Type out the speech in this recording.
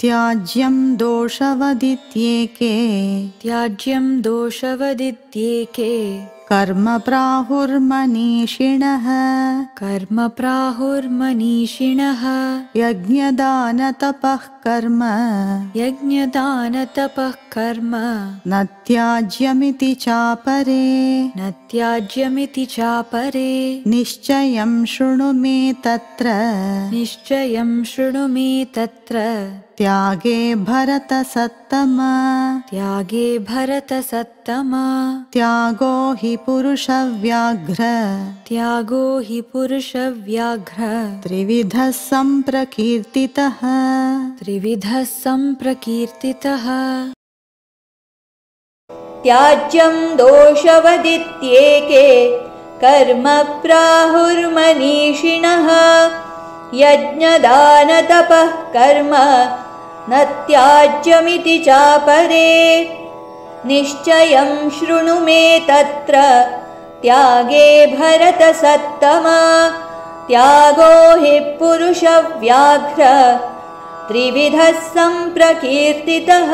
त्याज्यं दोषवदित्येके त्याज्यं दोषवदित्येके कर्म प्राहुर्मनीषिणः कर्म प्राहुर्मनीषिणः यज्ञदानतपः कर्म यज्ञदानतपः कर्म न त्याज्यमिति चापरे न त्याज्यमिति चापरे निश्चयं शृणु मे तत्र निश्चयं शृणु मे तत्र त्यागे भरतसत्तम त्यागे भरतसत्तम त्यागो हि पुरुषव्याघ्र त्यागो हि पुरुषव्याघ्र त्रिविधः सम्प्रकीर्तितः त्रिविधः सम्प्रकीर्तितः त्याज्यं दोषवदित्येके कर्म प्राहुर्मनीषिणः यज्ञदानतपः कर्म न त्याज्यमिति चापरे निश्चयं शृणु मे तत्र त्यागे भरतसत्तम त्यागो हि पुरुषव्याघ्र त्रिविधः सम्प्रकीर्तितः।